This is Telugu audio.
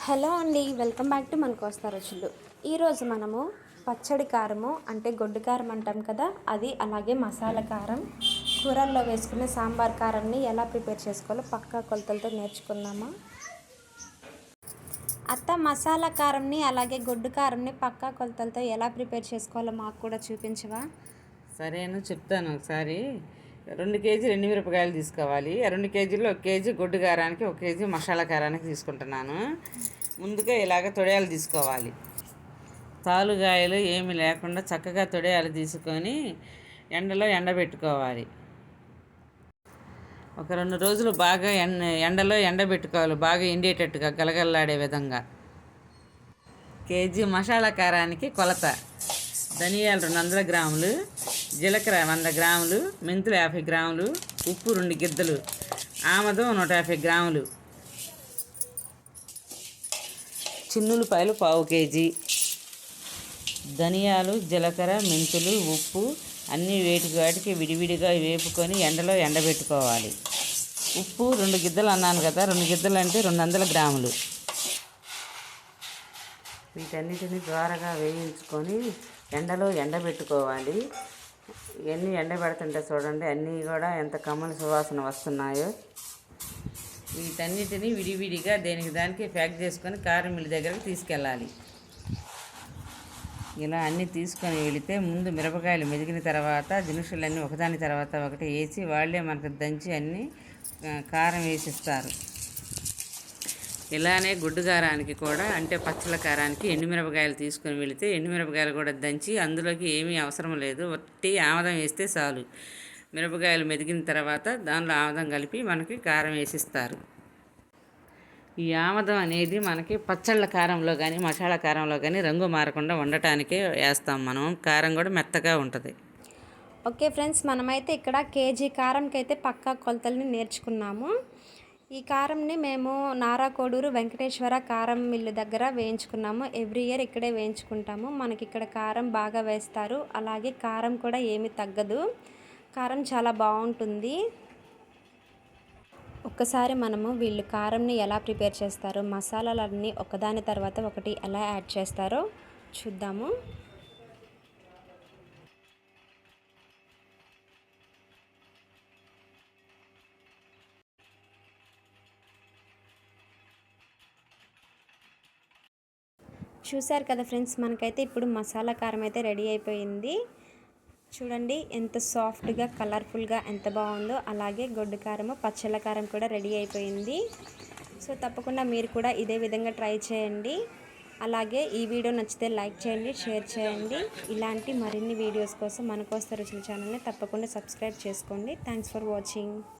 హలో అండి, వెల్కమ్ బ్యాక్ టు మన కోస్తా రుచులు. ఈరోజు మనము పచ్చడి కారము అంటే గొడ్డు కారం అంటాం కదా, అది అలాగే మసాలా కారం, కూరల్లో వేసుకునే సాంబార్ కారాన్ని ఎలా ప్రిపేర్ చేసుకోవాలో పక్కా కొలతలతో నేర్చుకుందామా. అత్త, మసాలా కారంని అలాగే గొడ్డు కారంని పక్కా కొలతలతో ఎలా ప్రిపేర్ చేసుకోవాలో మాకు కూడా చూపించవా? సరేను, చెప్తాను. ఒకసారి 2 కేజీలు ఎండుమిరపకాయలు తీసుకోవాలి. 2 కేజీల్లో 1 కేజీ గొడ్డు కారానికి 1 కేజీ మసాలా కారానికి తీసుకుంటున్నాను. ముందుగా ఇలాగ తొడియాలు తీసుకోవాలి. తాలుగాయలు ఏమి లేకుండా చక్కగా తొడియాలు తీసుకొని ఎండలో ఎండబెట్టుకోవాలి. ఒక 2 రోజులు బాగా ఎండలో ఎండబెట్టుకోవాలి, బాగా ఎండేటట్టుగా గలగలలాడే విధంగా. కేజీ మసాలా కారానికి కొలత: ధనియాలు 200 గ్రాములు, జీలకర్ర 100 గ్రాములు, మెంతులు 50 గ్రాములు, ఉప్పు 2 గిద్దలు, ఆమదం 150 గ్రాములు, చిన్నులపాయలు 1/4 కేజీ. ధనియాలు, జీలకర్ర, మెంతులు, ఉప్పు అన్నీ వాటికి విడివిడిగా వేపుకొని ఎండలో ఎండబెట్టుకోవాలి. ఉప్పు 2 గిద్దలు అన్నాను కదా, 2 గిద్దలు అంటే 200 గ్రాములు. వీటన్నిటిని ద్వారగా వేయించుకొని ఎండలో ఎండబెట్టుకోవాలి. ఇవన్నీ ఎండబెడుతుంటే చూడండి, అన్నీ కూడా ఎంత కమ్మల సువాసన వస్తున్నాయో. వీటన్నిటిని విడివిడిగా దేనికి దానికి ప్యాక్ చేసుకొని కారం మిల్లు దగ్గరకు తీసుకెళ్ళాలి. ఇలా అన్నీ తీసుకొని వెళితే ముందు మిరపకాయలు మెదిగిన తర్వాత దినుసులన్నీ ఒకదాని తర్వాత ఒకటి వేసి వాళ్ళే మనకు దంచి అన్నీ కారం వేసిస్తారు. ఇలానే గుడ్డు కారానికి కూడా, అంటే పచ్చల కారానికి ఎండుమిరపకాయలు తీసుకొని వెళితే ఎండుమిరపకాయలు కూడా దంచి, అందులోకి ఏమీ అవసరం లేదు, వట్టి ఆముదం వేస్తే చాలు. మిరపకాయలు మెదిగిన తర్వాత దానిలో ఆముదం కలిపి మనకి కారం వేసిస్తారు. ఈ ఆముదం అనేది మనకి పచ్చళ్ళ కారంలో కానీ మసాలా కారంలో కానీ రంగు మారకుండా ఉండటానికే వేస్తాం మనం. కారం కూడా మెత్తగా ఉంటుంది. ఓకే ఫ్రెండ్స్, మనమైతే ఇక్కడ కేజీ కారంకి అయితే పక్కా కొలతల్ని నేర్చుకున్నాము. ఈ కారంని మేము నారాకోడూరు వెంకటేశ్వర కారం మిల్లు దగ్గర వేయించుకున్నాము. ఎవ్రీ ఇయర్ ఇక్కడే వేయించుకుంటాము. మనకి ఇక్కడ కారం బాగా వేస్తారు, అలాగే కారం కూడా ఏమీ తగ్గదు. కారం చాలా బాగుంటుంది. ఒక్కసారి మనము వీళ్ళు కారంని ఎలా ప్రిపేర్ చేస్తారో, మసాలాలన్నీ ఒకదాని తర్వాత ఒకటి ఎలా యాడ్ చేస్తారో చూద్దాము. చూశారు కదా ఫ్రెండ్స్, మనకైతే ఇప్పుడు మసాలా కారం అయితే రెడీ అయిపోయింది. చూడండి ఎంత సాఫ్ట్గా, కలర్ఫుల్గా ఎంత బాగుందో. అలాగే గొడ్డు కారము, పచ్చళ్ళ కారం కూడా రెడీ అయిపోయింది. సో తప్పకుండా మీరు కూడా ఇదే విధంగా ట్రై చేయండి. అలాగే ఈ వీడియో నచ్చితే లైక్ చేయండి, షేర్ చేయండి. ఇలాంటి మరిన్ని వీడియోస్ కోసం మన కోస్తా రుచుల ఛానల్ని తప్పకుండా సబ్స్క్రైబ్ చేసుకోండి. Thanks for watching.